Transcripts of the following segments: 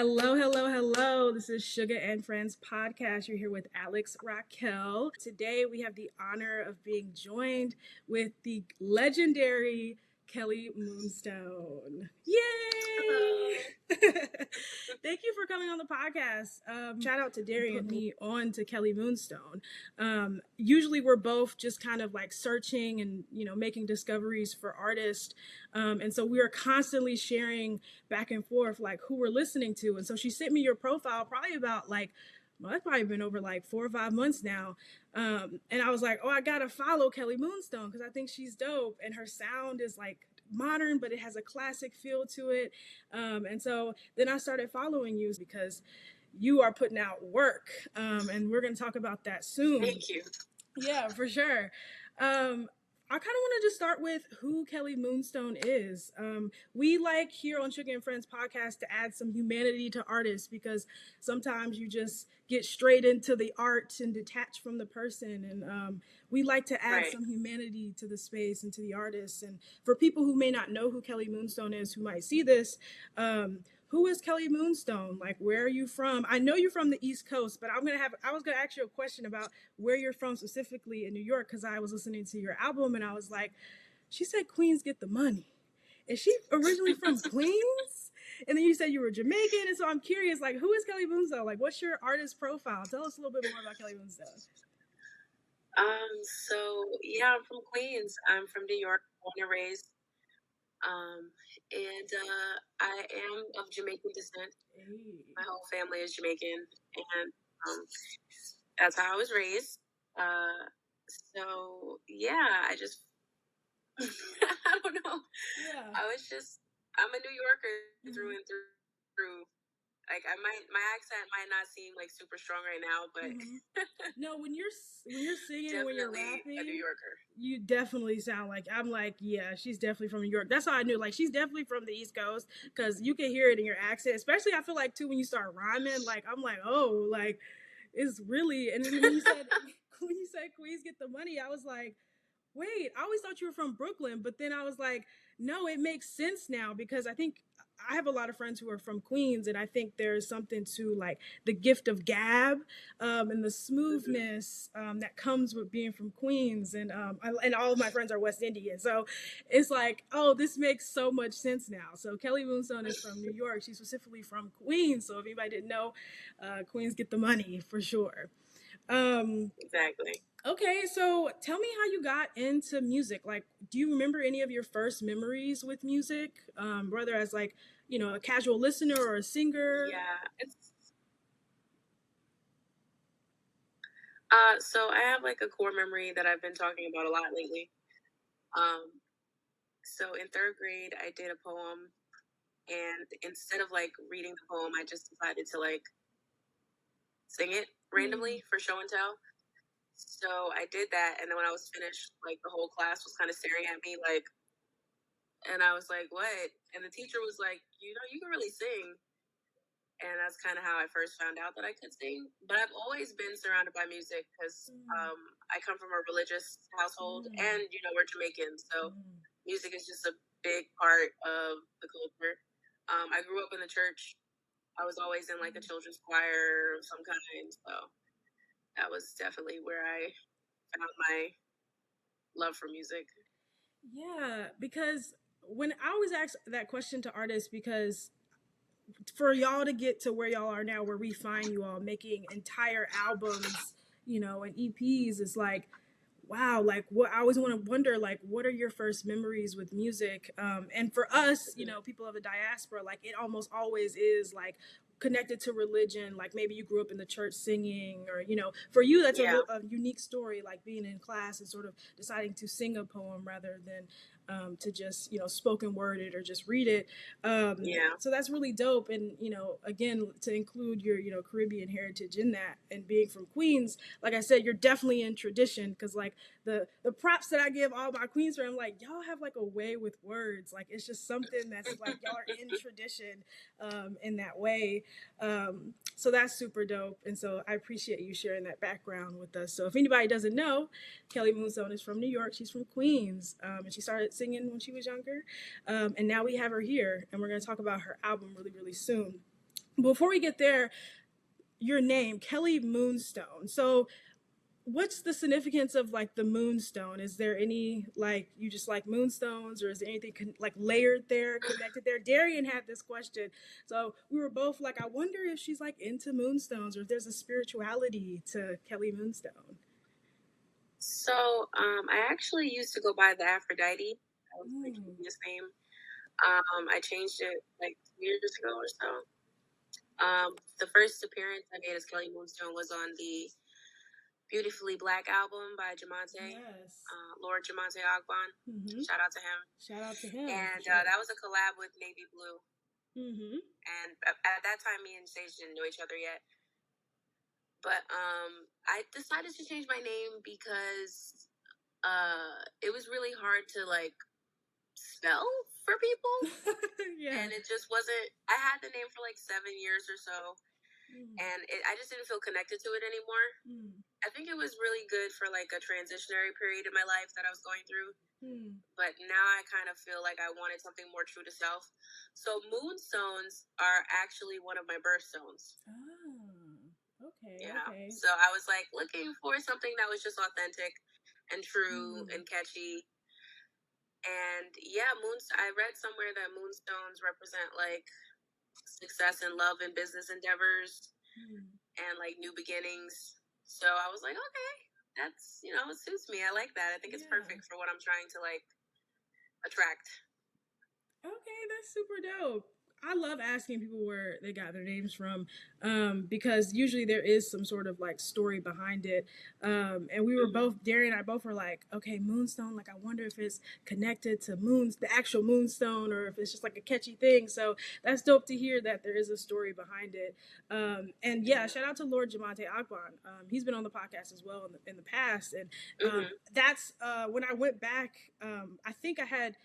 Hello, hello, hello. This is Suga and Friends podcast. You're here with Alex Raquel. Today we have the honor of being joined with the legendary KellyMoonstone. Yay! Thank you for coming on the podcast. Shout out to Darian, me on to KellyMoonstone. Usually we're both just kind of like searching and, making discoveries for artists. And so we are constantly sharing back and forth like who we're listening to. And so she sent me your profile probably about that's probably been over like 4 or 5 months now. And I was like, oh, I gotta follow KellyMoonstone because I think she's dope. And her sound is like modern, but it has a classic feel to it. And so then I started following you because you are putting out work. And we're going to talk about that soon. Thank you. Yeah, for sure. I kind of want to just start with who KellyMoonstone is. We like here on Suga and Friends podcast to add some humanity to artists because sometimes you just get straight into the art and detach from the person. And we like to add some humanity to the space and to the artists. And for people who may not know who KellyMoonstone is, who might see this, who is KellyMoonstone? Like, where are you from? I know you're from the East Coast, but I was gonna ask you a question about where you're from specifically in New York because I was listening to your album and I was like, she said Queens get the money. Is she originally from Queens? And then you said you were Jamaican, and so I'm curious, like, who is KellyMoonstone? Like, what's your artist profile? Tell us a little bit more about KellyMoonstone. I'm from Queens. I'm from New York, born and raised. I am of Jamaican descent. My whole family is Jamaican, and that's how I was raised. I just, I don't know. Yeah. I'm a New Yorker through and through. Like my accent might not seem like super strong right now, but no, when you're singing, when you're rapping, a New Yorker, you definitely sound like yeah, she's definitely from New York. That's how I knew, like, she's definitely from the East Coast because you can hear it in your accent. Especially, I feel like too when you start rhyming, like I'm like, oh, like it's really. And then when you said Queens get the money, I was like, wait, I always thought you were from Brooklyn, but then I was like, no, it makes sense now because I think I have a lot of friends who are from Queens, and I think there's something to like the gift of gab and the smoothness that comes with being from Queens, and all of my friends are West Indian, so it's like, oh, this makes so much sense now. So KellyMoonstone is from New York; she's specifically from Queens. So if anybody didn't know, Queens get the money for sure. Exactly. Okay, so tell me how you got into music. Like, do you remember any of your first memories with music, whether as like, a casual listener or a singer? Yeah. So I have like a core memory that I've been talking about a lot lately. So in 3rd grade, I did a poem, and instead of like reading the poem, I just decided to like sing it randomly for show and tell. So I did that, and then when I was finished, like the whole class was kind of staring at me, like, and I was like, "What?" And the teacher was like, "You can really sing." And that's kind of how I first found out that I could sing. But I've always been surrounded by music because I come from a religious household, and we're Jamaican, so music is just a big part of the culture. I grew up in the church. I was always in like a children's choir of some kind, so that was definitely where I found my love for music. Yeah, because when I always ask that question to artists, because for y'all to get to where y'all are now, where we find you all making entire albums, and EPs, is like, wow, like what I always want to wonder, like, what are your first memories with music? And for us, people of the diaspora, like it almost always is like connected to religion. Like maybe you grew up in the church singing, or for you that's a unique story, like being in class and sort of deciding to sing a poem rather than to just spoken word it or just read it. So that's really dope. And again, to include your Caribbean heritage in that, and being from Queens, like I said, you're definitely in tradition, because like the props that I give all my Queens friends, I'm like, y'all have like a way with words. Like it's just something that's like y'all are in tradition in that way. So that's super dope. And so I appreciate you sharing that background with us. So if anybody doesn't know, KellyMoonstone is from New York. She's from Queens, and she started singing when she was younger. And now we have her here, and we're going to talk about her album really, really soon. Before we get there, your name, KellyMoonstone. So what's the significance of like the moonstone? Is there any like you just like moonstones, or is there anything like layered there, connected there? Darian had this question, so we were both like, I wonder if she's like into moonstones, or if there's a spirituality to KellyMoonstone. So, I actually used to go by the Aphrodite. That was my previous name. I changed it like 2 years ago or so. The first appearance I made as KellyMoonstone was on the Beautifully Black album by Jamante, Yes. Lord Jamante Agban. Shout out to him. Shout out to him. And that was a collab with Navy Blue. And at that time, me and Sage didn't know each other yet. But I decided to change my name because it was really hard to like spell for people. And it just wasn't. I had the name for like 7 years or so, and I just didn't feel connected to it anymore. I think it was really good for like a transitionary period in my life that I was going through. But now I kind of feel like I wanted something more true to self. So moonstones are actually one of my birthstones. Okay. Yeah. Okay. So I was like looking for something that was just authentic and true and catchy. And yeah, I read somewhere that moonstones represent like success in love and business endeavors and like new beginnings. So I was like, okay, that's, it suits me. I like that. I think it's perfect for what I'm trying to like attract. Okay, that's super dope. I love asking people where they got their names from, because usually there is some sort of like story behind it. And we were both, Darian and I both were like, okay, Moonstone, like I wonder if it's connected to the actual Moonstone, or if it's just like a catchy thing. So that's dope to hear that there is a story behind it. And yeah, shout out to Lord Jamante Agban. He's been on the podcast as well in the past. And that's when I went back, I think I had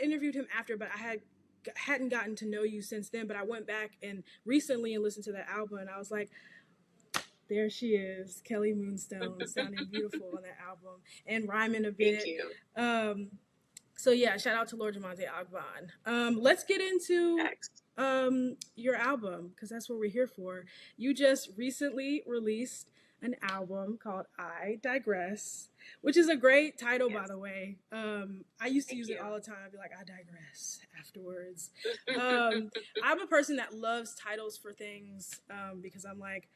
interviewed him after, but I hadn't gotten to know you since then. But I went back and recently and listened to that album, and I was like, there she is, KellyMoonstone, sounding beautiful on that album and rhyming a bit. Thank you. So yeah, shout out to Lord Jamante Agban. Let's get into your album, because that's what we're here for. You just recently released an album called I Digress, which is a great title, by the way. I used to use it all the time. I'd be like, I digress afterwards. I'm a person that loves titles for things, because I'm like,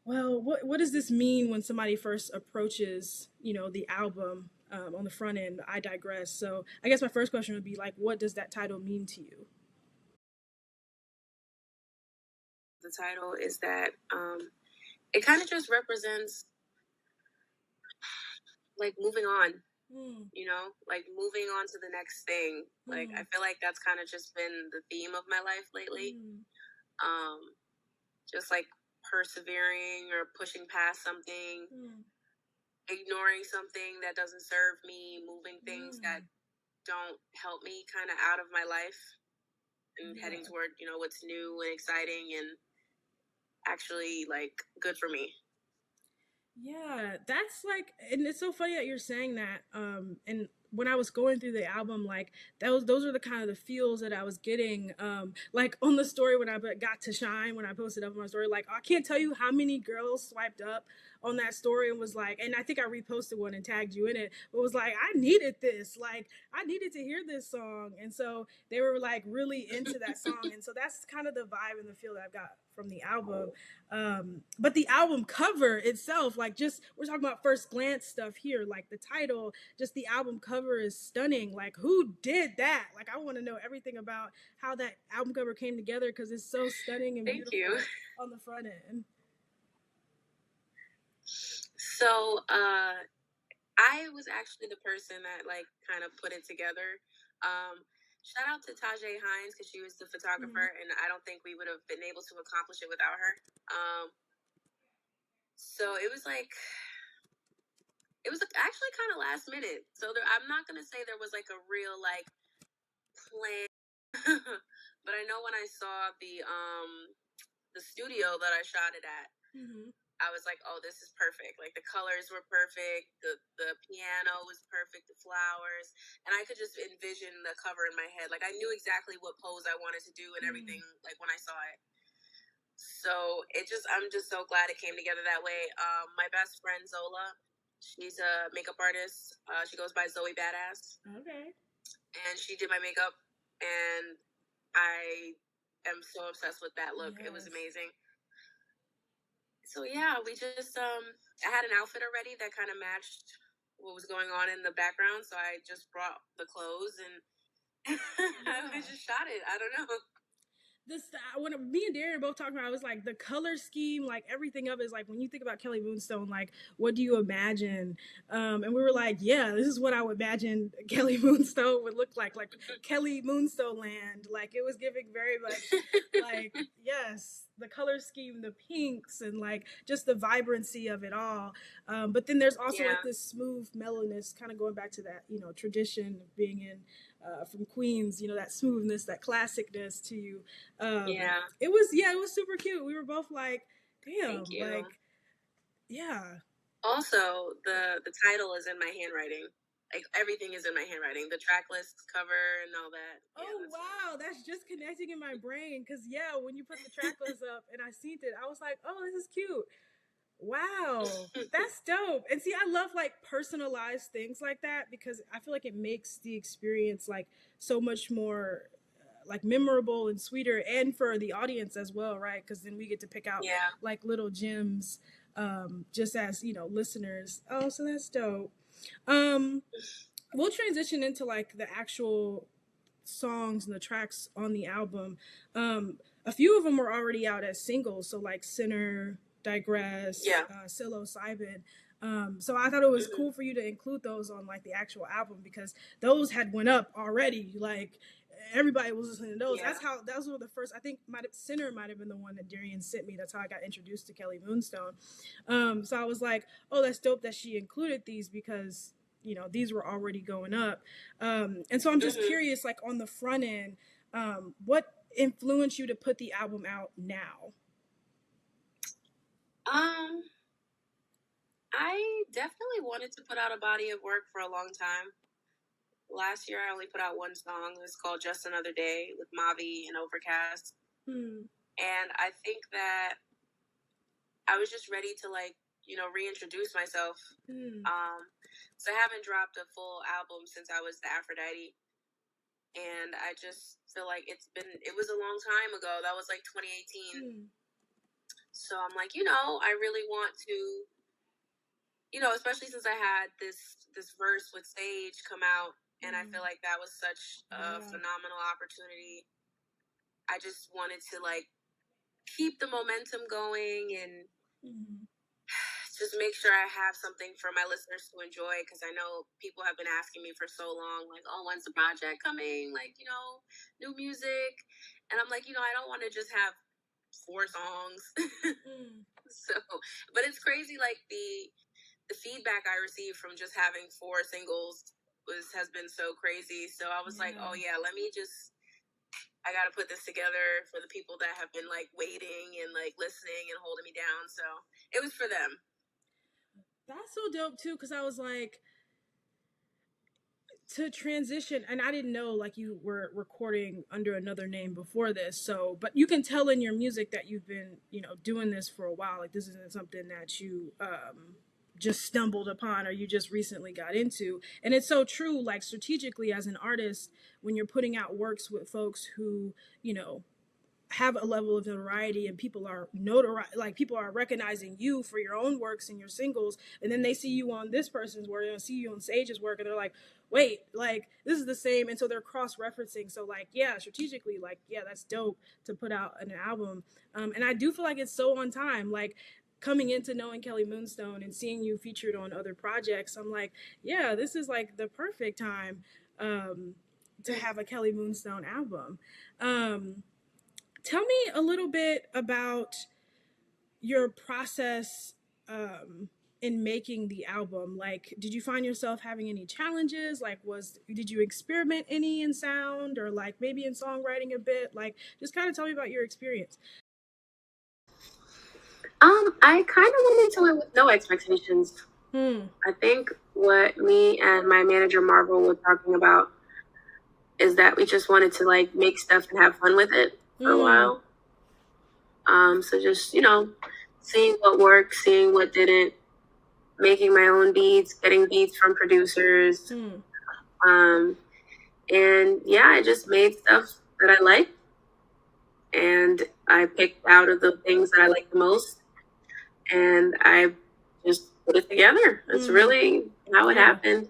well, what does this mean when somebody first approaches, the album on the front end, I Digress. So I guess my first question would be like, what does that title mean to you? The title is that it kind of just represents like moving on, like moving on to the next thing. Like I feel like that's kind of just been the theme of my life lately. Just like persevering or pushing past something, ignoring something that doesn't serve me, moving things that don't help me kind of out of my life, and heading toward, what's new and exciting and actually like good for me. Yeah, that's like, and it's so funny that you're saying that. And when I was going through the album, like those are the kind of the feels that I was getting. Like on the story when I got to shine, when I posted up on my story, like I can't tell you how many girls swiped up on that story and was like, and I think I reposted one and tagged you in it, but was like, I needed this, like I needed to hear this song, and so they were like really into that song, and so that's kind of the vibe and the feel that I've got from the album. But the album cover itself, like just we're talking about first glance stuff here, like the title, just the album cover is stunning. Like who did that? Like I want to know everything about how that album cover came together, because it's so stunning and beautiful on the front end. So I was actually the person that like kind of put it together. Shout out to Tajay Hines, because she was the photographer, and I don't think we would have been able to accomplish it without her. So it was actually kind of last minute. So I'm not gonna say there was like a real like plan, but I know when I saw the studio that I shot it at, I was like, oh, this is perfect. Like the colors were perfect, the piano was perfect, the flowers, and I could just envision the cover in my head. Like I knew exactly what pose I wanted to do and everything, like when I saw it. So I'm just so glad it came together that way. My best friend Zola, she's a makeup artist. She goes by Zoe Badass. Okay. And she did my makeup, and I am so obsessed with that look. Yes. It was amazing. So yeah, we just I had an outfit already that kind of matched what was going on in the background, so I just brought the clothes and I just shot it. I don't know. When me and Darren both talking about, I was like, the color scheme, like everything of it is like, when you think about KellyMoonstone, like, what do you imagine? And we were like, yeah, this is what I would imagine KellyMoonstone would look like KellyMoonstone land. Like, it was giving very much, like, yes, the color scheme, the pinks, and like just the vibrancy of it all. But then there's also like this smooth mellowness, kind of going back to that, tradition of being in. From Queens, that smoothness, that classicness to you. It was super cute. We were both like, damn, like, yeah. Also, the title is in my handwriting. Like, everything is in my handwriting. The track list, cover, and all that. Wow, that's just connecting in my brain. Because, when you put the track list up and I seen it, I was like, oh, this is cute. Wow, that's dope. And see, I love like personalized things like that because I feel like it makes the experience like so much more like memorable and sweeter, and for the audience as well, right? Because then we get to pick out like little gems just as listeners. Oh, so that's dope. We'll transition into like the actual songs and the tracks on the album. A few of them were already out as singles, so like Sinner, Digress, Psilocybin. So I thought it was cool for you to include those on like the actual album because those had went up already. Like everybody was listening to those. Those were the first. I think Sinner might have been the one that Darian sent me. That's how I got introduced to KellyMoonstone. So I was like, oh, that's dope that she included these because these were already going up. And so I'm just curious, like on the front end, what influenced you to put the album out now? I definitely wanted to put out a body of work for a long time. Last year, I only put out one song. It's called Just Another Day with Mavi and Overcast. And I think that I was just ready to reintroduce myself. So I haven't dropped a full album since I was the Aphrodite. And I just feel like it was a long time ago. That was like 2018. So I'm like, I really want to, especially since I had this verse with Sage come out, and I feel like that was such a phenomenal opportunity. I just wanted to like keep the momentum going and just make sure I have something for my listeners to enjoy, because I know people have been asking me for so long, like, oh, when's the project coming? Like, new music. And I'm like, I don't want to just have 4 songs. So, but it's crazy, like the feedback I received from just having 4 singles has been so crazy. So I was like, oh yeah, I got to put this together for the people that have been like waiting and like listening and holding me down. So it was for them. That's so dope too, because I was like, to transition, and I didn't know like you were recording under another name before this, so but you can tell in your music that you've been doing this for a while. Like this isn't something that you just stumbled upon or you just recently got into. And it's so true, like strategically as an artist, when you're putting out works with folks who have a level of notoriety and people are people are recognizing you for your own works and your singles, and then they see you on this person's work and see you on Sage's work, and they're like, wait, like this is the same, and so they're cross-referencing. So like strategically, like that's dope to put out an album. And I do feel like it's so on time, like coming into knowing KellyMoonstone and seeing you featured on other projects. I'm like, this is like the perfect time to have a KellyMoonstone album. Tell me a little bit about your process in making the album. Like, did you find yourself having any challenges? Like, did you experiment any in sound or like maybe in songwriting a bit? Like, just kind of tell me about your experience. I kind of went into it with no expectations. I think what me and my manager Marvel were talking about is that we just wanted to like make stuff and have fun with it for a while. So just, seeing what worked, seeing what didn't, making my own beats, getting beats from producers. Um, and yeah, I just made stuff that I liked, and I picked out of the things that I like the most, and I just put it together. That's really how it happened.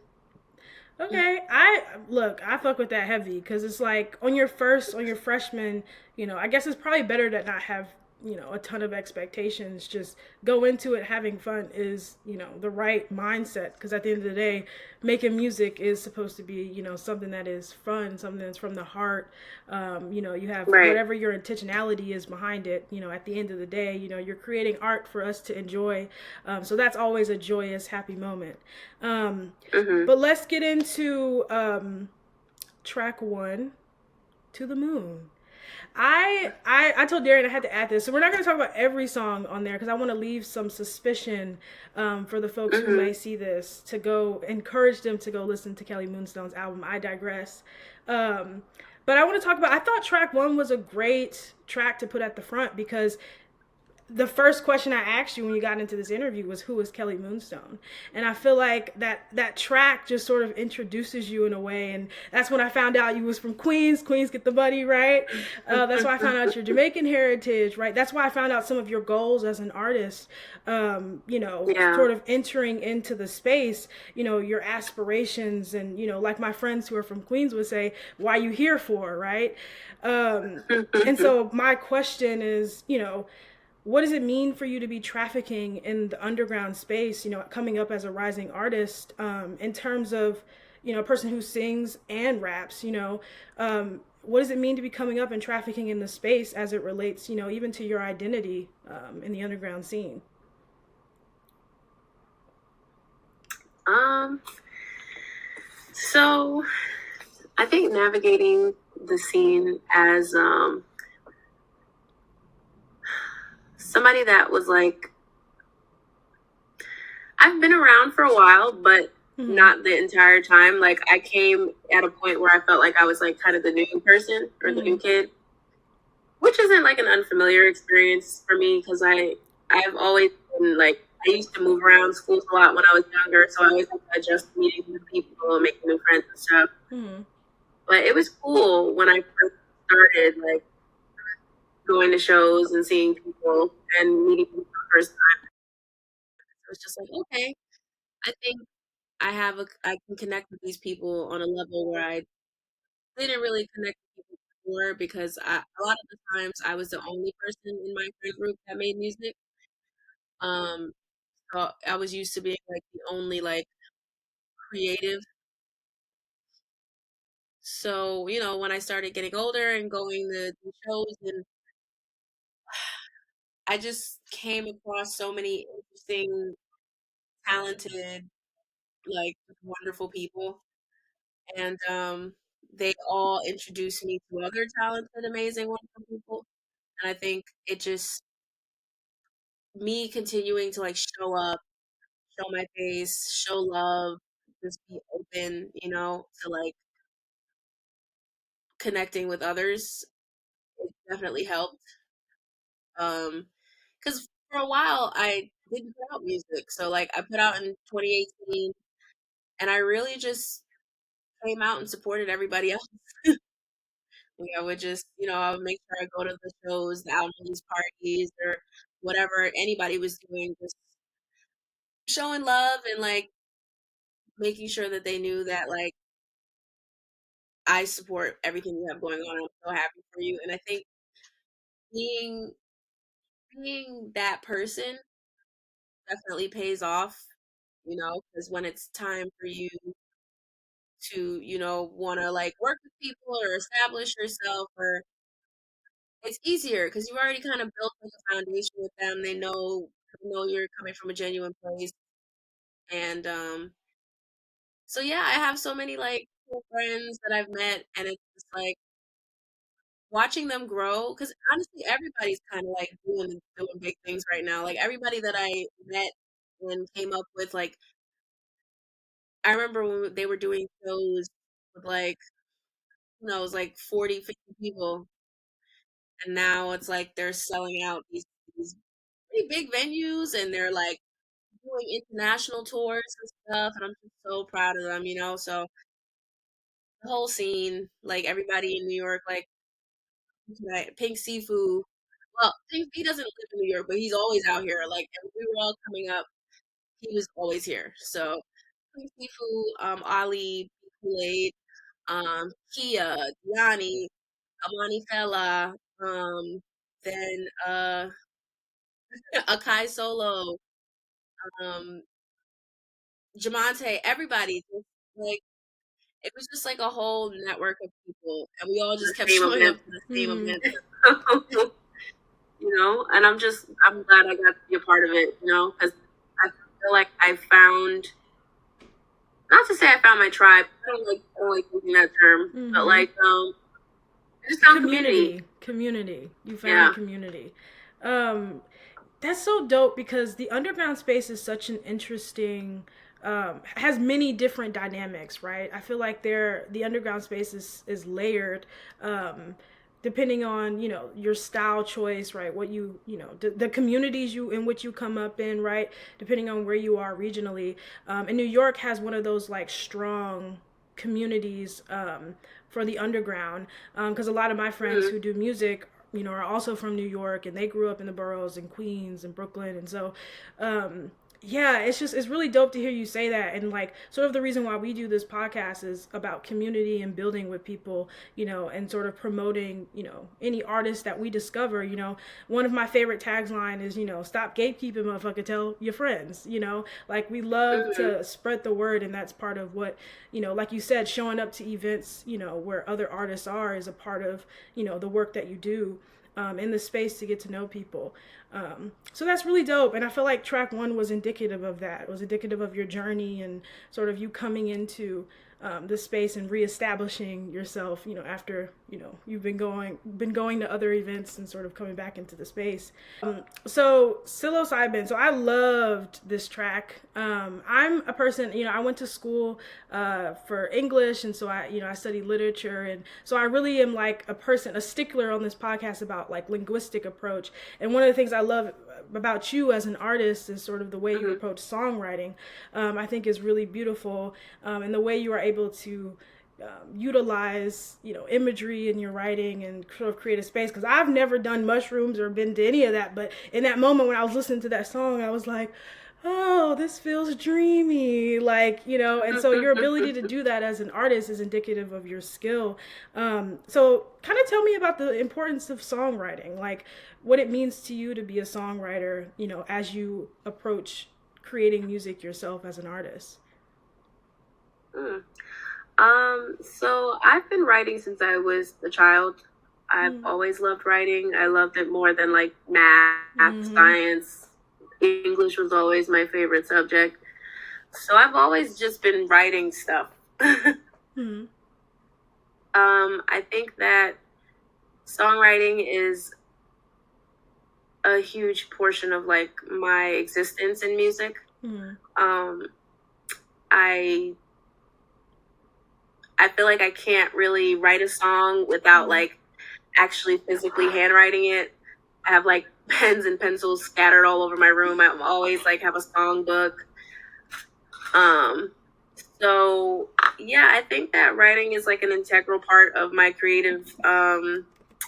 Okay, I fuck with that heavy because it's like on your freshman, I guess it's probably better to not have, a ton of expectations. Just go into it having fun is, the right mindset because at the end of the day, making music is supposed to be, something that is fun, something that's from the heart. You have Right. whatever your intentionality is behind it, at the end of the day, you're creating art for us to enjoy. So that's always a joyous, happy moment. But let's get into track one, To the Moon. I told Darian I had to add this, so we're not going to talk about every song on there because I want to leave some suspicion for the folks who may see this to go encourage them to go listen to KellyMoonstone's album. I digress. But I want to talk about. I thought track one was a great track to put at the front because the first question I asked you when you got into this interview was who is KellyMoonstone, and I feel like that track just sort of introduces you in a way, and that's when I found out you was from Queens. Queens get the buddy, right? That's why I found out your Jamaican heritage, right? That's why I found out some of your goals as an artist. Sort of entering into the space, your aspirations, and like my friends who are from Queens would say, why you here for, right? And so my question is, what does it mean for you to be trafficking in the underground space, coming up as a rising artist, in terms of, a person who sings and raps, what does it mean to be coming up and trafficking in the space as it relates, even to your identity in the underground scene? So I think navigating the scene as somebody that was like, I've been around for a while, but not the entire time. Like I came at a point where I felt like I was like kind of the new person or the new kid, which isn't like an unfamiliar experience for me because I've always been like, I used to move around schools a lot when I was younger, so I always had to adjust to meeting new people and making new friends and stuff. But it was cool when I first started, like going to shows and seeing people and meeting people for the first time. It was just like, okay, I think I can connect with these people on a level where I didn't really connect with people before because a lot of the times I was the only person in my friend group that made music. Um, so I was used to being like the only like creative. So, when I started getting older and going to shows, and I just came across so many interesting, talented, like wonderful people. And they all introduced me to other talented, amazing, wonderful people. And I think it just me continuing to like show up, show my face, show love, just be open, to like connecting with others. It definitely helped. Because for a while I didn't put out music. So like I put out in 2018, and I really just came out and supported everybody else. Like I would just, I would make sure I go to the shows, the album release parties, or whatever anybody was doing, just showing love and like making sure that they knew that like I support everything you have going on. I'm so happy for you. And I think being being that person definitely pays off, because when it's time for you to, want to like work with people or establish yourself, or it's easier because you already kind of built like a foundation with them. They know you're coming from a genuine place. And so yeah, I have so many like cool friends that I've met, and it's just like watching them grow, because honestly everybody's kind of like doing big things right now. Like everybody that I met and came up with, like I remember when they were doing shows with like, who knows, like 40, 50 people, And now it's like they're selling out these pretty big venues, and they're like doing international tours and stuff. And I'm just so proud of them, you know. So the whole scene, like everybody in New York, like Pink Sifu. Well, he doesn't live in New York, but he's always out here. Like, and we were all coming up, he was always here. So Pink Sifu, Ali, Kool-Aid, Kia, Gianni, Amani Fella, then Akai Solo, um, Jamante, everybody. Just, like, it was just like a whole network of people, and we all just kept showing up to the same event. You know, and I'm glad I got to be a part of it, you know, because I feel like I found, not to say I found my tribe, I don't like using that term, but like, I just found community. You found a community. That's so dope because the underground space is such an interesting, has many different dynamics, right? I feel like the underground space is layered, depending on, you know, your style choice, right? What you know, the communities in which you come up in, right? Depending on where you are regionally. And New York has one of those like strong communities, for the underground, because a lot of my friends who do music, you know, are also from New York, and they grew up in the boroughs in Queens and Brooklyn, and so yeah, it's really dope to hear you say that. And like, sort of the reason why we do this podcast is about community and building with people, you know, and sort of promoting, you know, any artist that we discover. You know, one of my favorite taglines is, you know, stop gatekeeping, motherfucker, tell your friends. You know, like, we love to spread the word, and that's part of what, you know, like you said, showing up to events, you know, where other artists are, is a part of, you know, the work that you do, in the space to get to know people. So that's really dope. And I feel like track one was indicative of that. It was indicative of your journey and sort of you coming into, the space and reestablishing yourself, you know, after, you know, you've been going to other events and sort of coming back into the space. So psilocybin. So I loved this track. I'm a person, you know, I went to school for English, and so I studied literature, and so I really am like a stickler on this podcast about like linguistic approach. And one of the things I love about you as an artist is sort of the way you approach songwriting. I think is really beautiful, and the way you are able to utilize, you know, imagery in your writing and sort of create a space. Because I've never done mushrooms or been to any of that, but in that moment when I was listening to that song, I was like, oh, this feels dreamy, like, you know. And so your ability to do that as an artist is indicative of your skill. So kind of tell me about the importance of songwriting, like what it means to you to be a songwriter, you know, as you approach creating music yourself as an artist. So I've been writing since I was a child. I've always loved writing. I loved it more than like math, science. English was always my favorite subject. So I've always just been writing stuff. I think that songwriting is a huge portion of like my existence in music. I feel like I can't really write a song without like actually physically handwriting it. I have like pens and pencils scattered all over my room. I always like have a song book. So yeah, I think that writing is like an integral part of my creative workflow.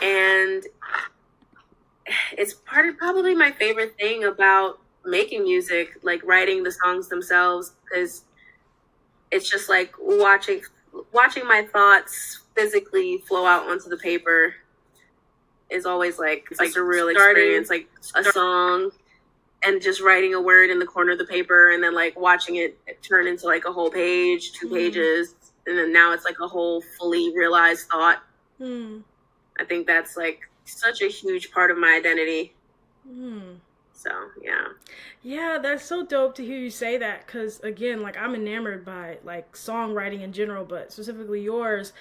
And it's probably my favorite thing about making music, like writing the songs themselves, because it's just like watching my thoughts physically flow out onto the paper is always like a surreal experience. Like a song and just writing a word in the corner of the paper, and then like watching it turn into like a whole page, 2 pages, and then now it's like a whole fully realized thought. I think that's like such a huge part of my identity. So yeah. Yeah, that's so dope to hear you say that because again, like I'm enamored by like songwriting in general, but specifically yours.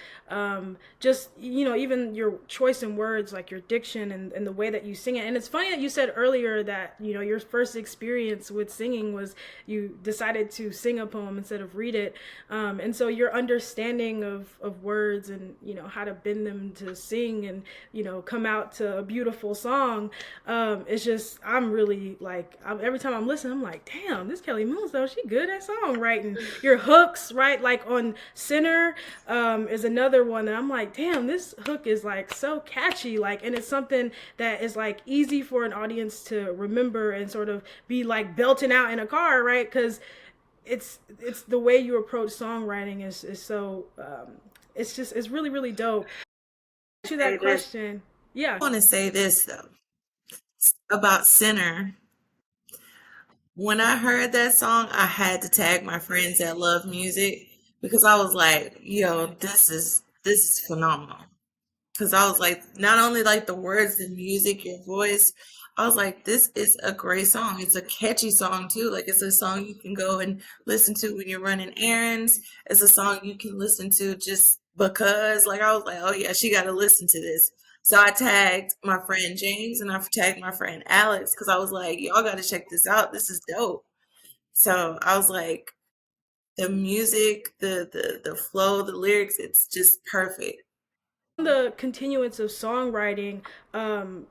Just even your choice in words, like your diction and the way that you sing it. And it's funny that you said earlier that your first experience with singing was you decided to sing a poem instead of read it, and so your understanding of words and how to bend them to sing and come out to a beautiful song. It's just I'm really like every time I'm listening, I'm like, damn, this Kelly Moonstone, she good at songwriting. Your hooks, right? Like on Sinner, is another one that I'm like, damn, this hook is like so catchy, like, and it's something that is like easy for an audience to remember and sort of be like belting out in a car, right? Because it's the way you approach songwriting is so it's really really dope. To that question, yeah. I want to say this though about Sinner. When I heard that song, I had to tag my friends that love music because I was like, "Yo, this is phenomenal." Because I was like, not only like the words, the music, your voice, I was like, this is a great song. It's a catchy song too. Like it's a song you can go and listen to when you're running errands. It's a song you can listen to just because. Like I was like, oh yeah, she got to listen to this. So I tagged my friend James and I tagged my friend Alex because I was like, y'all got to check this out. This is dope. So I was like, the music, the flow, the lyrics, it's just perfect. The continuance of songwriting, um,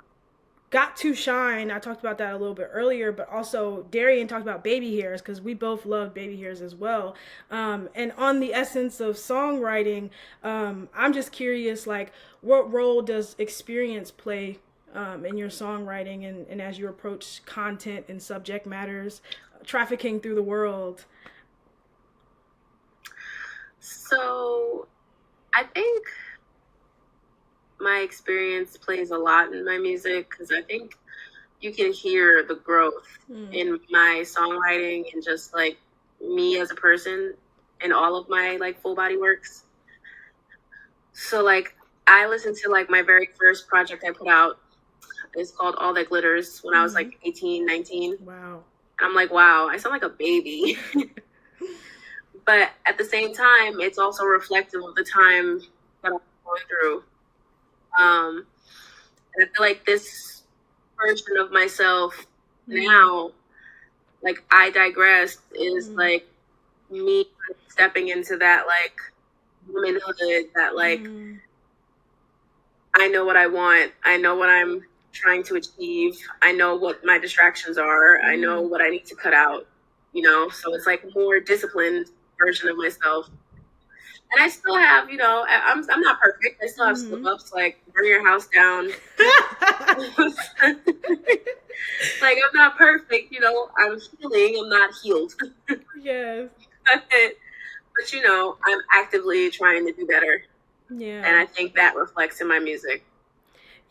got to shine. I talked about that a little bit earlier, but also Darian talked about baby hairs because we both love baby hairs as well. And on the essence of songwriting, I'm just curious, like, what role does experience play in your songwriting and as you approach content and subject matters, trafficking through the world? So I think my experience plays a lot in my music because I think you can hear the growth in my songwriting and just like me as a person in all of my like full body works. So like I listened to like my very first project I put out. It's called All That Glitters when I was like 18, 19. Wow. And I'm like, wow, I sound like a baby. But at the same time, it's also reflective of the time that I'm going through. And I feel like this version of myself now, like I digress, is like me stepping into that like womanhood that like I know what I want. I know what I'm trying to achieve. I know what my distractions are. I know what I need to cut out, so it's like a more disciplined version of myself. And I still have, I'm not perfect. I still have slip ups like burn your house down. Like I'm not perfect, I'm healing. I'm not healed. Yes. But I'm actively trying to do better. Yeah. And I think that reflects in my music.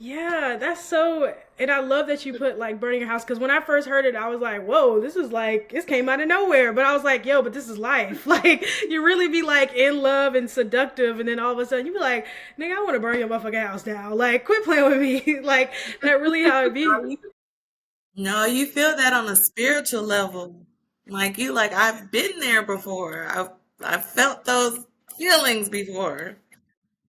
Yeah, that's so, and I love that you put like burning your house because when I first heard it, I was like, "Whoa, this is like this came out of nowhere." But I was like, "Yo, but this is life." Like you really be like in love and seductive, and then all of a sudden you be like, "Nigga, I want to burn your motherfucking house down." Like, quit playing with me. Like that really how it be. No, you feel that on a spiritual level. Like you like I've been there before. I've felt those feelings before.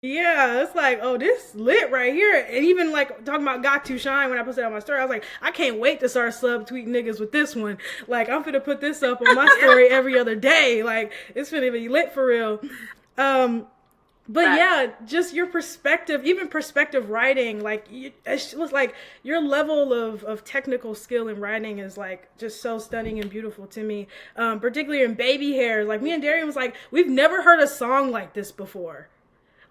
Yeah, it's like, oh, this lit right here. And even like talking about Got to Shine when I posted it on my story, I was like, I can't wait to start subtweeting niggas with this one. Like, I'm finna put this up on my story every other day. Like, it's finna be lit for real. Um, but yeah, just your perspective, even perspective writing, like it was like your level of technical skill in writing is like just so stunning and beautiful to me. Particularly in Baby Hairs, like me and Darian was like, we've never heard a song like this before.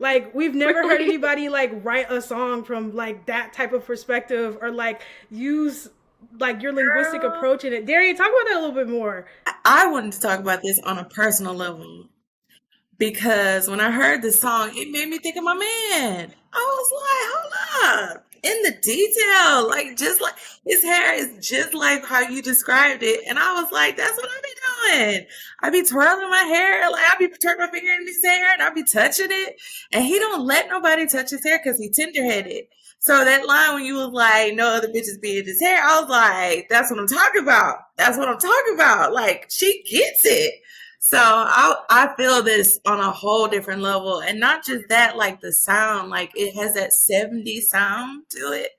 Like we've never heard anybody like write a song from like that type of perspective or like use like your linguistic approach in it. Darian, talk about that a little bit more. I wanted to talk about this on a personal level because when I heard the song, it made me think of my man. I was like, hold up. In the detail, like just like his hair is just like how you described it. And I was like, that's what I be doing. I be twirling my hair, like I be turning my finger in his hair and I be touching it. And he don't let nobody touch his hair because he tender headed. So that line when you was like, no other bitches be in his hair, I was like, that's what I'm talking about. That's what I'm talking about. Like, she gets it. So I feel this on a whole different level. And not just that, like the sound, like it has that 70s sound to it,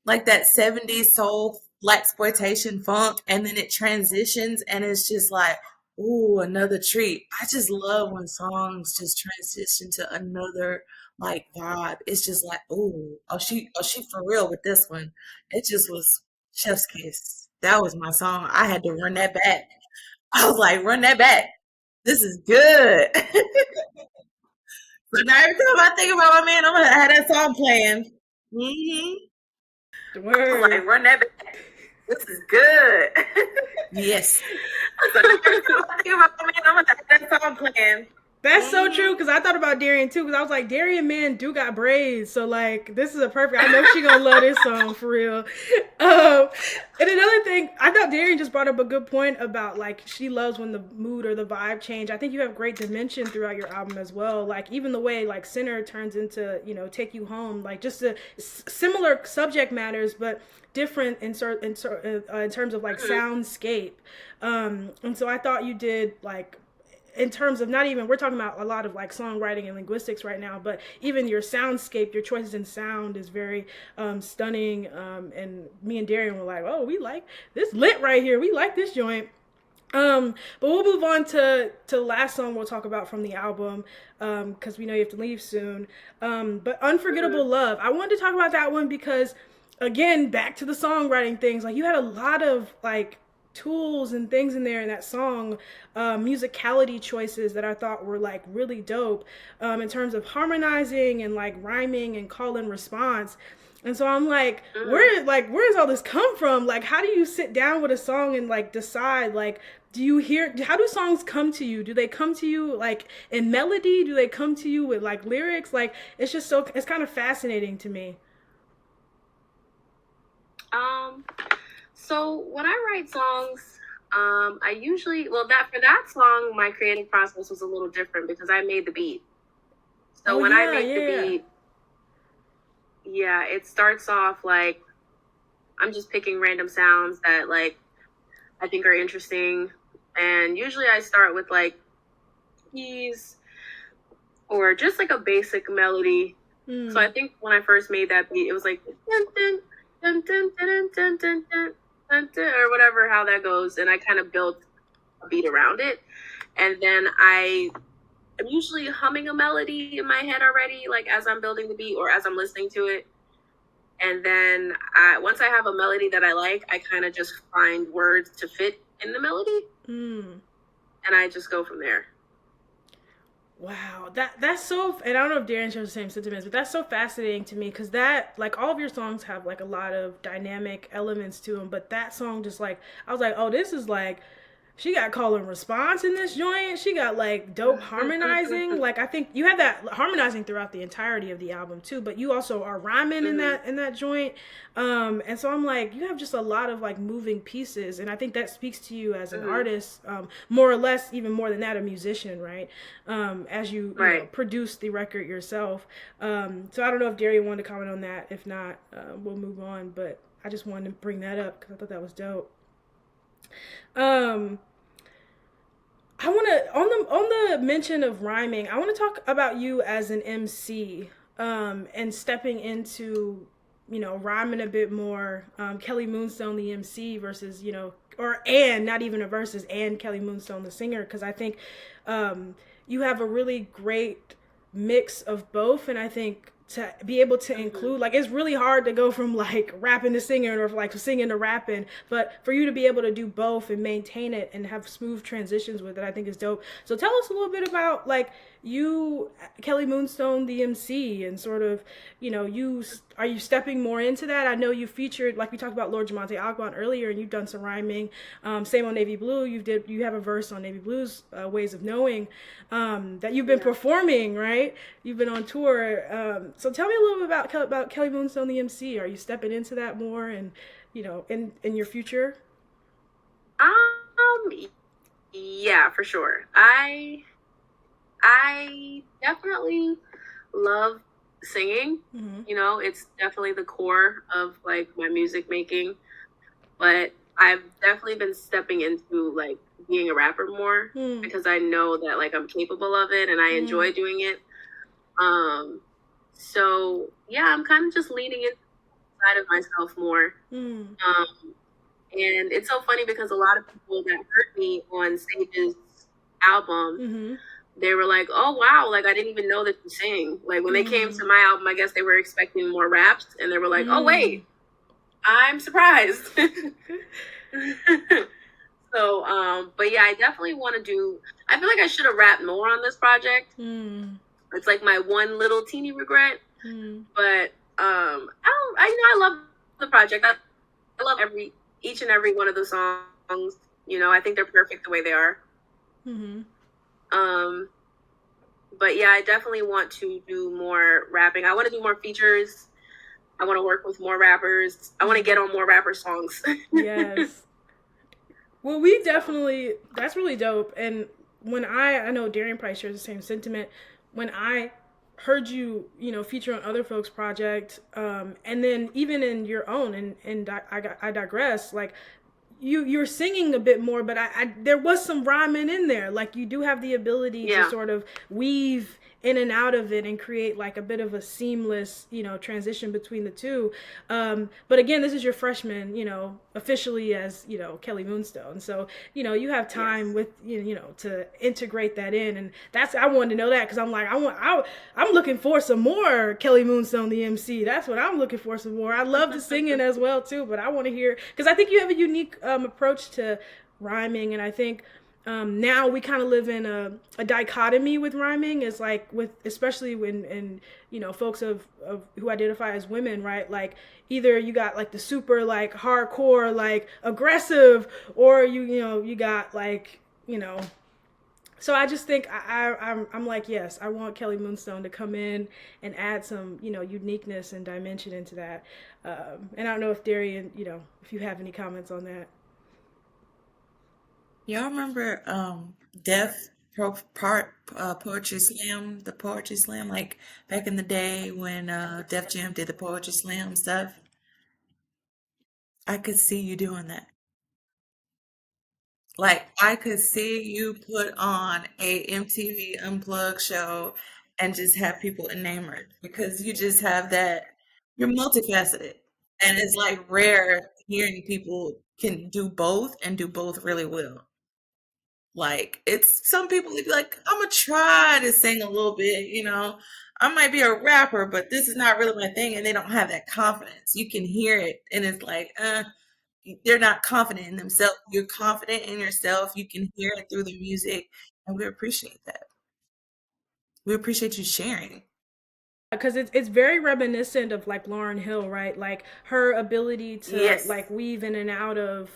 like that 70s soul black exploitation funk, and then it transitions and it's just like, ooh, another treat. I just love when songs just transition to another like vibe. It's just like, ooh, oh she for real with this one. It just was chef's kiss. That was my song. I had to run that back. I was like, run that back. This is good. So now every time I think about my man, I'm gonna have that song playing. Hmm. I was like, Word. run that back. This is good. Yes. So every time I think about my man, I'm gonna have that song playing. That's so Hmm. true because I thought about Darian too because I was like, Darian man do got braids, so like this is a perfect. I know she gonna love this song for real. And another thing, I thought Darian just brought up a good point about like she loves when the mood or the vibe change. I think you have great dimension throughout your album as well. Like even the way like Sinner turns into Take You Home, like just similar subject matters but different in terms of like soundscape. And so I thought you did like in terms of not even we're talking about a lot of like songwriting and linguistics right now, but even your soundscape, your choices in sound is very stunning. And me and Darian were like, oh, we like this lit right here, we like this joint. But we'll move on to the last song we'll talk about from the album, because we know you have to leave soon. But Unforgettable Love, I wanted to talk about that one because again, back to the songwriting things, like you had a lot of like tools and things in there in that song, musicality choices that I thought were like really dope, in terms of harmonizing and like rhyming and call and response. And so I'm where does all this come from? Like, how do you sit down with a song and like decide like, how do songs come to you? Do they come to you like in melody? Do they come to you with like lyrics? Like, it's kind of fascinating to me. So when I write songs, I usually, well, that for that song, my creative process was a little different because I made the beat. So Oh when I yeah, make the yeah. beat, yeah, it starts off like I'm just picking random sounds that like I think are interesting, and usually I start with like keys or just like a basic melody. So I think when I first made that beat, it was like dun, dun, dun, dun, dun, dun, dun, dun, dun, dun, or whatever how that goes, and I kind of built a beat around it, and then I'm usually humming a melody in my head already, like as I'm building the beat or as I'm listening to it. And then once I have a melody that I like, I kind of just find words to fit in the melody, and I just go from there. Wow, that's so. And I don't know if Darren shares the same sentiments, but that's so fascinating to me because that, like, all of your songs have like a lot of dynamic elements to them. But that song, just like, I was like, oh, this is like she got call and response in this joint. She got like dope harmonizing. Like I think you have that harmonizing throughout the entirety of the album too, but you also are rhyming in that joint. And so I'm like, you have just a lot of like moving pieces, and I think that speaks to you as an artist, more or less, even more than that, a musician, right? As you produce the record yourself. So I don't know if Darian wanted to comment on that. If not, we'll move on. But I just wanted to bring that up because I thought that was dope. Um, I want to on the mention of rhyming. I want to talk about you as an MC, and stepping into rhyming a bit more. Kelly Moonstone, the MC, versus and not even a versus, and Kelly Moonstone, the singer, because I think you have a really great mix of both, and I think to be able to include, like, it's really hard to go from like rapping to singing or like singing to rapping, but for you to be able to do both and maintain it and have smooth transitions with it, I think is dope. So tell us a little bit about like you, Kelly Moonstone, the MC, and sort of, are you stepping more into that? I know you featured, like we talked about Lord Jamonte Agban earlier, and you've done some rhyming. Same on Navy Blue. You have a verse on Navy Blue's Ways of Knowing, that you've been performing, right? You've been on tour. So tell me a little bit about Kelly Moonstone, the MC. Are you stepping into that more, and in your future? Um, yeah, for sure. I definitely love singing. Mm-hmm. You know, it's definitely the core of like my music making. But I've definitely been stepping into like being a rapper more Mm. because I know that like I'm capable of it and I enjoy doing it. So yeah, I'm kind of just leaning inside of myself more. Mm. And it's so funny because a lot of people that heard me on Sage's album, Mm-hmm. they were like, "Oh wow, like I didn't even know that you sing." Like when they came to my album, I guess they were expecting more raps, and they were like, "Oh wait, I'm surprised." So, but yeah, I definitely want to do. I feel like I should have rapped more on this project. It's like my one little teeny regret. But I love the project. I love each and every one of the songs. You know, I think they're perfect the way they are. But yeah, I definitely want to do more rapping. I want to do more features. I want to work with more rappers. I want to get on more rapper songs. Yes. Well, we definitely, that's really dope. And when I know Darian probably shares the same sentiment. When I heard you, feature on other folks' project, and then even in your own, and I digress. Like you're singing a bit more, but I there was some rhyming in there. Like you do have the ability to sort of weave in and out of it and create like a bit of a seamless, transition between the two. But again, this is your freshman, officially as, KellyMoonstone. So, you have time with, to integrate that in. And I wanted to know that because I'm like, I'm looking for some more KellyMoonstone, the MC. That's what I'm looking for, some more. I love the singing as well too, but I want to hear, because I think you have a unique approach to rhyming. And I think now we kind of live in a dichotomy with rhyming, is like with, especially when folks of who identify as women, right? Like either you got like the super like hardcore like aggressive, or you got like so I just think I'm like, yes, I want KellyMoonstone to come in and add some uniqueness and dimension into that. And I don't know if Darian, if you have any comments on that. Y'all remember Poetry Slam, the Poetry Slam, like back in the day when Def Jam did the Poetry Slam stuff? I could see you doing that. Like I could see you put on a MTV Unplugged show and just have people enamored because you just have that. You're multifaceted, and it's like rare hearing people can do both and do both really well. Like it's some people would be like, I'm gonna try to sing a little bit, I might be a rapper, but this is not really my thing, and they don't have that confidence. You can hear it, and it's like, they're not confident in themselves. You're confident in yourself. You can hear it through the music, and we appreciate that. We appreciate you sharing. Because it's very reminiscent of like Lauryn Hill, right? Like her ability to Yes. like weave in and out of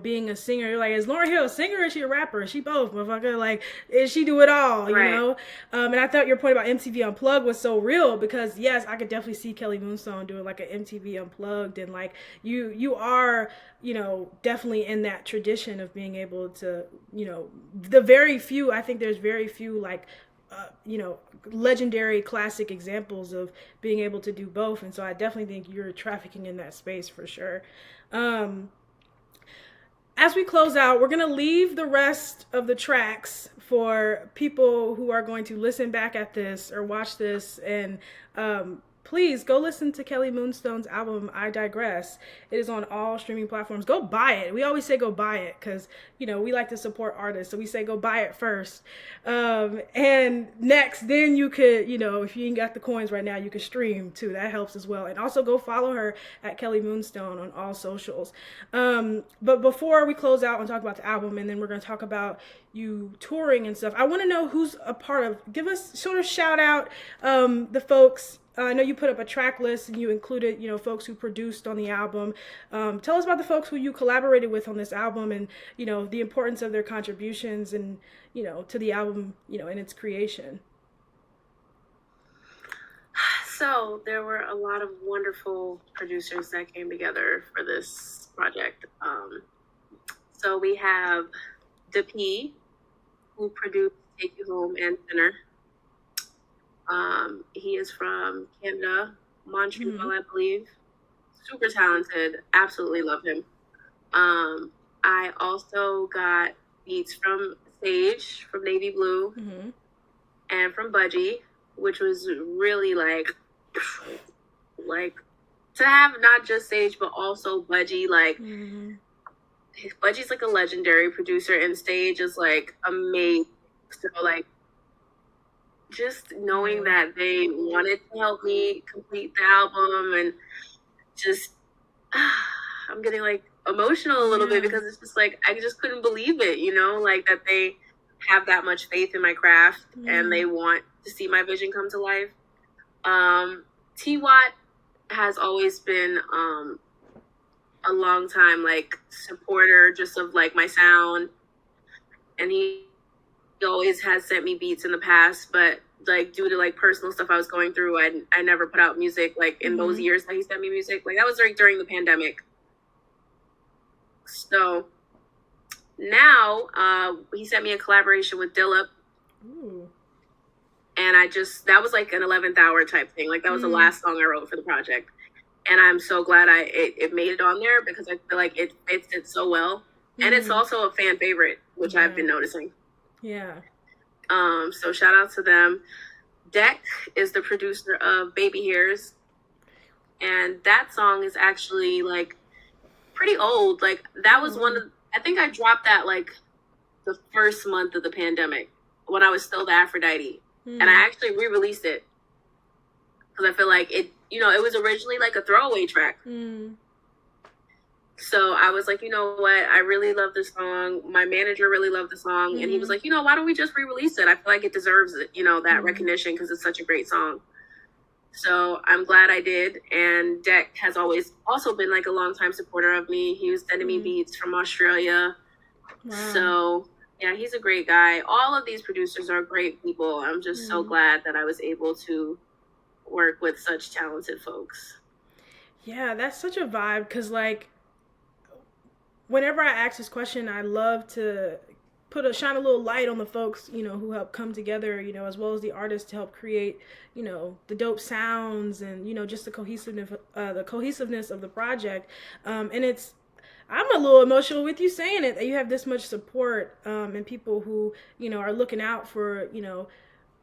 being a singer. You're like, is Lauryn Hill a singer or is she a rapper? Is she both, motherfucker? Like, is she do it all? Right. And I thought your point about MTV Unplugged was so real, because yes, I could definitely see KellyMoonstone doing like an MTV Unplugged, and like you are definitely in that tradition of being able to the very few. I think there's very few like legendary classic examples of being able to do both. And so I definitely think you're trafficking in that space for sure. As we close out, we're going to leave the rest of the tracks for people who are going to listen back at this or watch this. And please go listen to KellyMoonstone's album, I Digress. It is on all streaming platforms. Go buy it. We always say go buy it because, we like to support artists. So we say go buy it first. And next, then you could, if you ain't got the coins right now, you could stream too. That helps as well. And also go follow her at KellyMoonstone on all socials. But before we close out and talk about the album, and then we're going to talk about you touring and stuff, I want to know who's a part of, give us sort of shout out the folks. I know you put up a track list and you included, folks who produced on the album. Tell us about the folks who you collaborated with on this album, and, the importance of their contributions and, to the album, and its creation. So there were a lot of wonderful producers that came together for this project. So we have DeP, who produced Take You Home and Thinner. He is from Canada, Montreal, I believe. Super talented. Absolutely love him. I also got beats from Sage from Navy Blue and from Budgie, which was really like to have not just Sage but also Budgie. Like Budgie's like a legendary producer, and Sage is like amazing. So like just knowing that they wanted to help me complete the album, and just I'm getting like emotional a little bit because it's just like I just couldn't believe it, you know, like that they have that much faith in my craft and they want to see my vision come to life. T-Watt has always been a long time like supporter just of like my sound, and he always has sent me beats in the past, but like due to like personal stuff I was going through, I never put out music like in those years that he sent me music. Like that was like during the pandemic. So now he sent me a collaboration with Dillip. And that was like an 11th hour type thing. Like that was the last song I wrote for the project. And I'm so glad it made it on there because I feel like it fits it so well. And it's also a fan favorite, which I've been noticing. Yeah. So shout out to them. Deck is the producer of Baby Hairs. And that song is actually like pretty old. Like that was I think I dropped that like the first month of the pandemic when I was still the Aphrodite. And I actually re-released it because I feel like it, you know, it was originally like a throwaway track. So I was like, you know what? I really love this song. My manager really loved the song. And he was like, you know, why don't we just re-release it? I feel like it deserves it, you know, that recognition because it's such a great song. So I'm glad I did. And Deck has always also been like a longtime supporter of me. He was sending me beats from Australia. So yeah, he's a great guy. All of these producers are great people. I'm just so glad that I was able to work with such talented folks. Yeah, that's such a vibe because like whenever I ask this question, I love to shine a little light on the folks, you know, who help come together, you know, as well as the artists to help create, you know, the dope sounds and, you know, just the cohesiveness of the project. And I'm a little emotional with you saying it, that you have this much support and people who, you know, are looking out for, you know,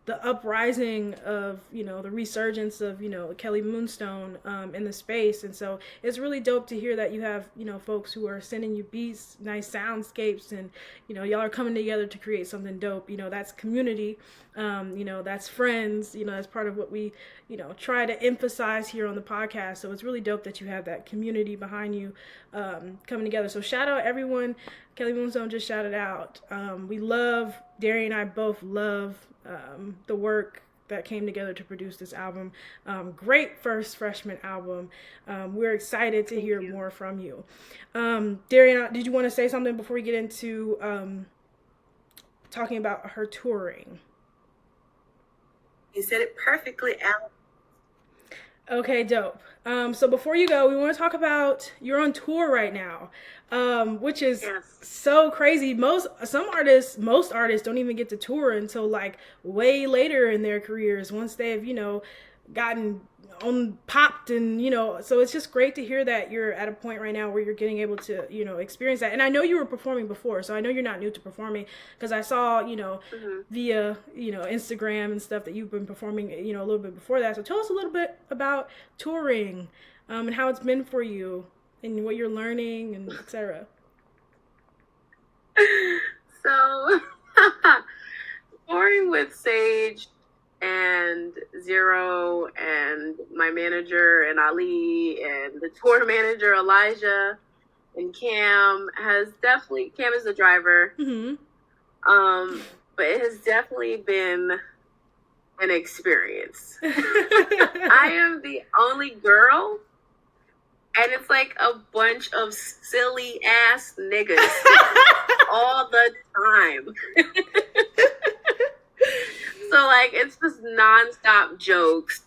the uprising of, you know, the resurgence of, you know, KellyMoonstone in the space. And so it's really dope to hear that you have, you know, folks who are sending you beats, nice soundscapes, and, you know, y'all are coming together to create something dope. You know, that's community, you know, that's friends, you know, that's part of what we, you know, try to emphasize here on the podcast. So it's really dope that you have that community behind you coming together. So shout out everyone. KellyMoonstone just shouted out. We love, Darian and I both love the work that came together to produce this album. Great first freshman album. We're excited to hear more from you. Darian, did you want to say something before we get into talking about her touring? You said it perfectly, Al. Okay, dope. So before you go, we want to talk about, you're on tour right now, which is so crazy. Most artists don't even get to tour until like way later in their careers, once they've, you know, gotten popped, and, you know, so it's just great to hear that you're at a point right now where you're getting able to, you know, experience that. And I know you were performing before, so I know you're not new to performing, because I saw, you know, via, you know, Instagram and stuff that you've been performing, you know, a little bit before that. So tell us a little bit about touring and how it's been for you and what you're learning and etc. So touring with Sage and Zero and my manager and Ali and the tour manager Elijah and Cam is the driver. But it has definitely been an experience. I am the only girl, and it's like a bunch of silly ass niggas all the time. So, like, it's just nonstop jokes,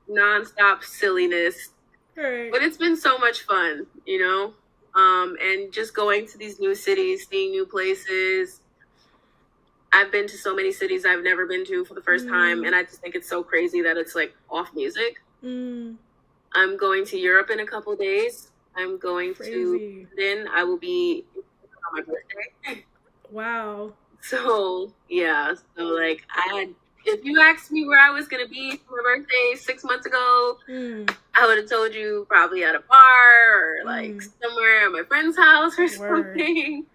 nonstop silliness. Right. But it's been so much fun, you know? And just going to these new cities, seeing new places. I've been to so many cities I've never been to for the first time, Mm. and I just think it's so crazy that it's like off music. Mm. I'm going to Europe in a couple days. I'm going to Crazy. London. I will be on my birthday. Wow. So yeah, so like if you asked me where I was gonna be for my birthday 6 months ago, Mm. I would have told you probably at a bar or like Mm. somewhere at my friend's house or Word. something.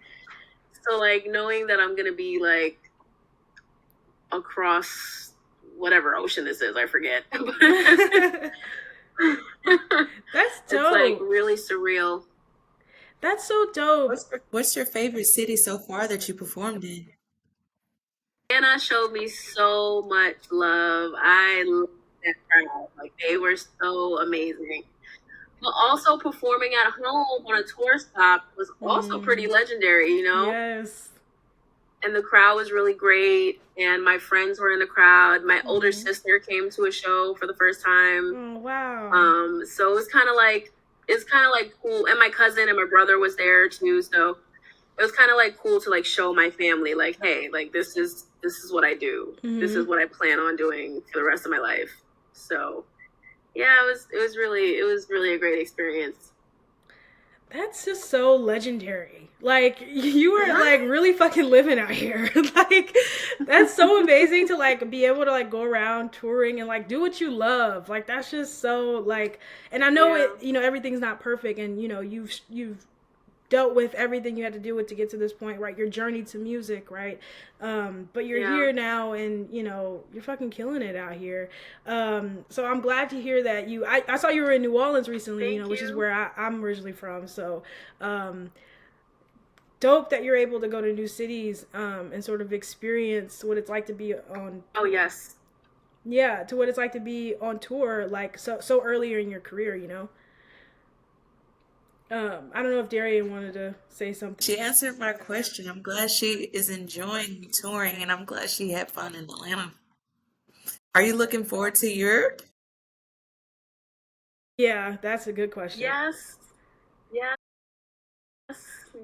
So like knowing that I'm gonna be like across whatever ocean this is, I forget. That's It's like dope. really surreal. That's so dope. What's your favorite city so far that you performed in? Anna showed me so much love. I love that crowd. Like they were so amazing. But also performing at home on a tour stop was also pretty Mm. legendary, you know? Yes. And the crowd was really great. And my friends were in the crowd. My older Mm. sister came to a show for the first time. Oh wow. So it was kind of like cool. And my cousin and my brother was there too. So it was kind of like cool to like show my family, like, hey, like this is what I do. This is Mm-hmm. what I plan on doing for the rest of my life. So yeah, it was really a great experience. That's just so legendary. Like you were like really fucking living out here. Like that's so amazing to like be able to like go around touring and like do what you love. Like that's just so like and I know Yeah. it, you know, everything's not perfect and you know, you've dealt with everything you had to deal with to get to this point, right? Your journey to music, right? But you're Yeah. here now, and you know you're fucking killing it out here. So I'm glad to hear that you. I saw you were in New Orleans recently, you Thank know, which is you. where I'm originally from. So um, dope that you're able to go to new cities and sort of experience what it's like to be on. Oh yes. Yeah, to what it's like to be on tour, like so earlier in your career, you know. I don't know if Darian wanted to say something. She answered my question. I'm glad she is enjoying touring and I'm glad she had fun in Atlanta. Are you looking forward to Europe? Yeah, that's a good question. Yes. Yes.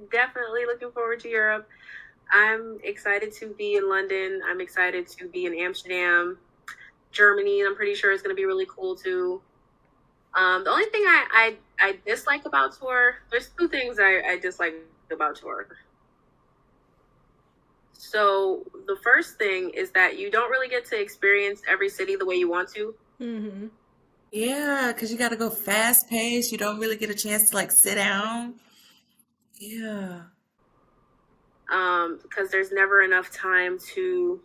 Definitely looking forward to Europe. I'm excited to be in London. I'm excited to be in Amsterdam, Germany. I'm pretty sure it's going to be really cool too. The only thing I dislike about tour, there's two things I dislike about tour. So the first thing is that you don't really get to experience every city the way you want to. Mm-hmm. Yeah, because you got to go fast paced. You don't really get a chance to like sit down. Yeah. Because there's never enough time to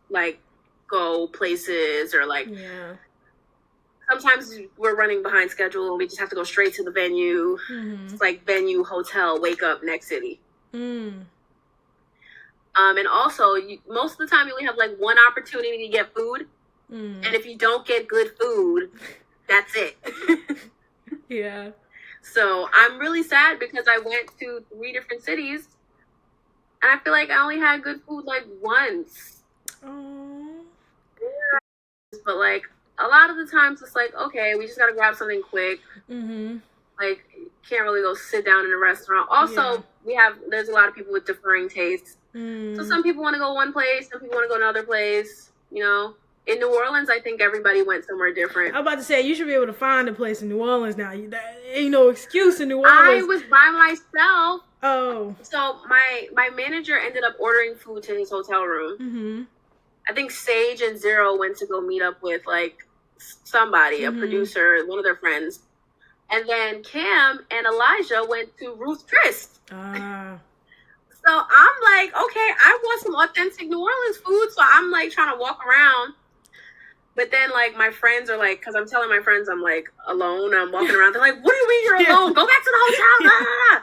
like go places or like Yeah. sometimes we're running behind schedule and we just have to go straight to the venue. Mm-hmm. It's like venue, hotel, wake up, next city. Mm. And also, most of the time you only have like one opportunity to get food. Mm. And if you don't get good food, that's it. Yeah. So I'm really sad because I went to 3 different cities and I feel like I only had good food like once. Oh. But like a lot of the times it's like, okay, we just gotta grab something quick. Mm-hmm. Like can't really go sit down in a restaurant. Also, there's a lot of people with differing tastes. So some people want to go one place, some people want to go another place. You know, in New Orleans, I think everybody went somewhere different. I'm about to say you should be able to find a place in New Orleans now. That ain't no excuse in New I Orleans. was by myself. Oh. So my manager ended up ordering food to his hotel room. Mm-hmm. I think Sage and Zero went to go meet up with like somebody, a producer, one of their friends. And then Cam and Elijah went to Ruth's Chris. Ah. So I'm like, okay, I want some authentic New Orleans food. So I'm like trying to walk around. But then like my friends are like, because I'm telling my friends I'm like alone. I'm walking around. They're like, what do you mean you're alone? Go back to the hotel. Blah, blah, blah.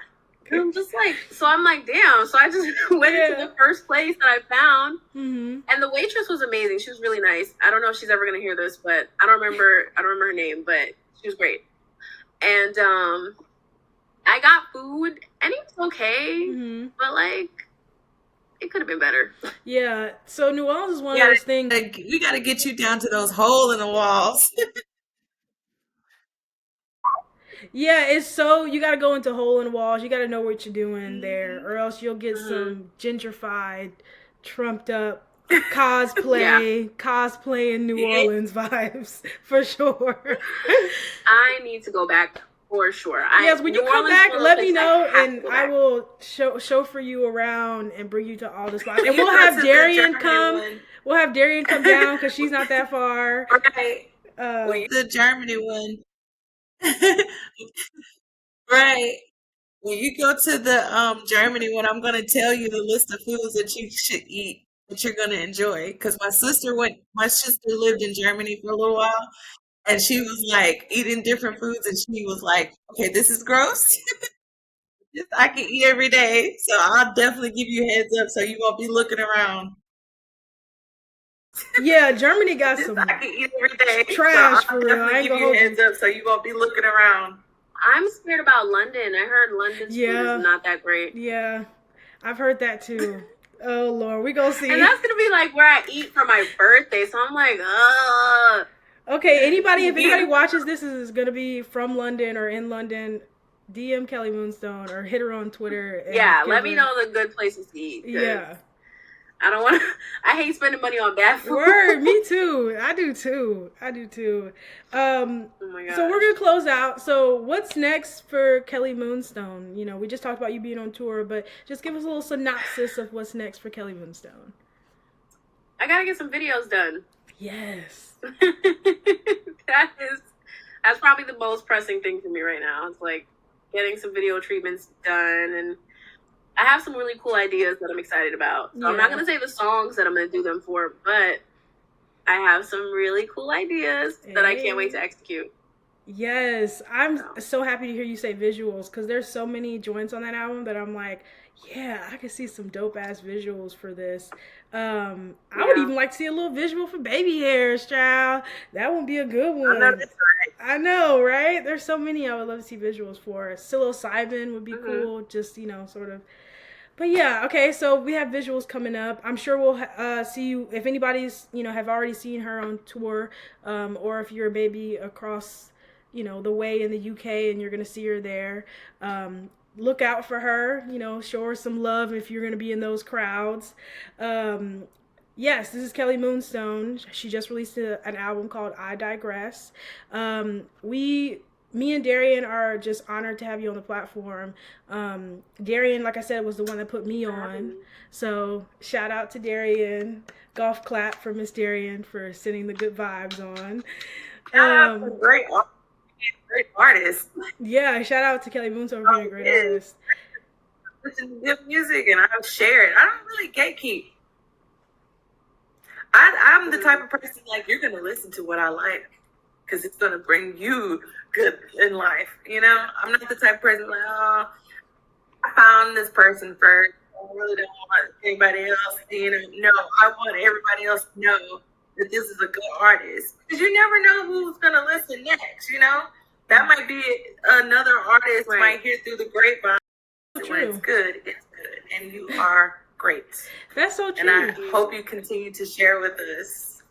And I'm just like, so I'm like, damn. So I just went into the first place that I found. Mm-hmm. And the waitress was amazing. She was really nice. I don't know if she's ever gonna hear this, but I don't remember her name, but she was great. And I got food and it was okay. Mm-hmm. But like it could have been better. Yeah. So New Orleans is one of those things. We got to get you down to those hole in the walls. Yeah, it's so you got to go into hole in the walls. You got to know what you're doing there, or else you'll get some gentrified trumped up cosplay in New Orleans vibes for sure. I need to go back for sure. Yes, when you come back, let me know, and I will chauffeur you around and bring you to all the spots. And we'll have Darian come. We'll have Darian come down because she's not that far. Right. The Germany one. Right. When you go to the Germany one, I'm gonna tell you the list of foods that you should eat that you're gonna enjoy. Because my sister lived in Germany for a little while, and she was like eating different foods, and she was like, "Okay, this is gross. This I can eat every day." So I'll definitely give you a heads up so you won't be looking around. Yeah, Germany got some I can eat every day. trash So for real. I ain't give gonna you a hold heads up so you won't be looking around. I'm scared about London. I heard London's food is not that great. Yeah, I've heard that too. Oh Lord, we gonna see. And that's gonna be like where I eat for my birthday. So I'm like, Okay, if anybody watches this is gonna be from London or in London, DM Kelly Moonstone or hit her on Twitter. And let me know the good places to eat. Yeah. I don't want to. I hate spending money on bad food. Word, me too. I do too. Oh my God. So we're gonna close out. So what's next for Kelly Moonstone? You know, we just talked about you being on tour, but just give us a little synopsis of what's next for Kelly Moonstone. I gotta get some videos done. Yes. That's probably the most pressing thing for me right now. It's like getting some video treatments done, and I have some really cool ideas that I'm excited about. So I'm not going to say the songs that I'm going to do them for, but I have some really cool ideas that I can't wait to execute. Yes, I'm so happy to hear you say visuals because there's so many joints on that album that I'm like, yeah, I can see some dope ass visuals for this. I would even like to see a little visual for Baby Hairs, child. That would be a good one. I know, right? There's so many I would love to see visuals for. Psilocybin would be cool, just, sort of. But yeah, okay, so we have visuals coming up. I'm sure we'll see you, if anybody's, have already seen her on tour, or if you're maybe across, the way in the UK and you're going to see her there. Look out for her, show her some love if you're going to be in those crowds. Yes, this is Kelly Moonstone. She just released an album called I Digress. Me and Darian are just honored to have you on the platform. Darian, like I said, was the one that put me on. So shout out to Darian. Golf clap for Miss Darian for sending the good vibes on. Great artist. Yeah, shout out to Kelly Moonstone for being a great artist. Listen to good music and I'll share it. I don't really gatekeep. I'm the type of person like you're gonna listen to what I like because it's gonna bring you good in life. I'm not the type of person like, oh, I found this person first. I really don't want anybody else. No, I want everybody else to know that this is a good artist because you never know who's gonna listen next. That might be another artist might hear through the grapevine. When it's good, and you are great. That's so true. And I hope you continue to share with us.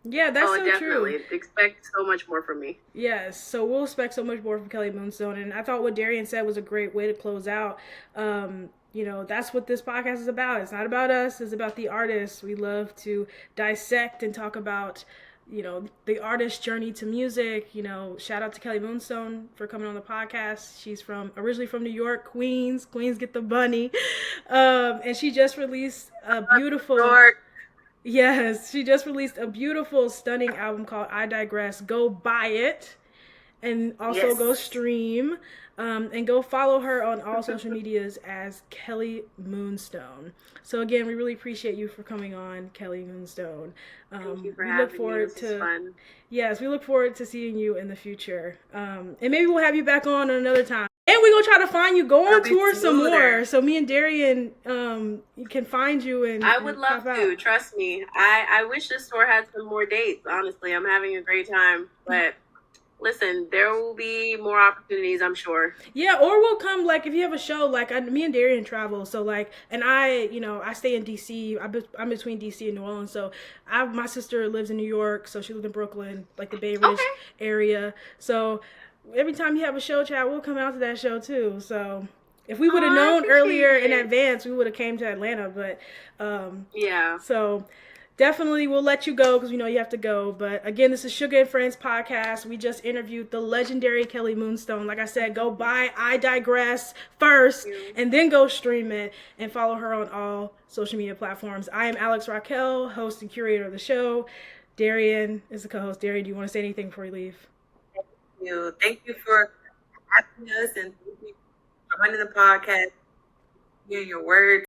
Yeah, that's so definitely. true. Expect so much more from me. Yes, so we'll expect so much more from Kelly Moonstone, and I thought what Darian said was a great way to close out. That's what this podcast is about. It's not about us. It's about the artists. We love to dissect and talk about the artist's journey to music. Shout out to Kelly Moonstone for coming on the podcast. She's originally from New York, Queens get the bunny. And she just released a beautiful, stunning album called I Digress. Go buy it and also go stream. And go follow her on all social medias as Kelly Moonstone. So again, we really appreciate you for coming on, Kelly Moonstone. Thank you for having me. This is fun. Yes, we look forward to seeing you in the future. And maybe we'll have you back on another time. And we're going to try to find you. Go on tour some more. So me and Darian can find you. And I would love to. Trust me. I wish this tour had some more dates, honestly. I'm having a great time. But listen, there will be more opportunities, I'm sure. Yeah, or we'll come, if you have a show, me and Darian travel, so, and I stay in D.C., I'm between D.C. and New Orleans, so my sister lives in New York, so she lives in Brooklyn, the Bay Ridge area, so every time you have a show, chat, we'll come out to that show, too, so If we would have I known appreciate earlier in it. advance, we would have came to Atlanta. But Yeah. so definitely we'll let you go because we know you have to go. But again, this is Suga Friendz podcast. We just interviewed the legendary Kelly Moonstone. Like I said, go buy I Digress first and then go stream it and follow her on all social media platforms. I am Alex Raquel, host and curator of the show. Darian is the co-host. Darian, do you want to say anything before we leave? Thank you for having us, and thank you for running the podcast, hearing your words.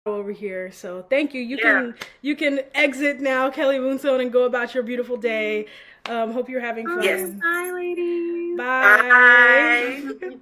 Over here, so thank you. You can exit now, Kelly Moonstone, and go about your beautiful day. Hope you're having fun. Yes. Bye, ladies. Bye. Bye.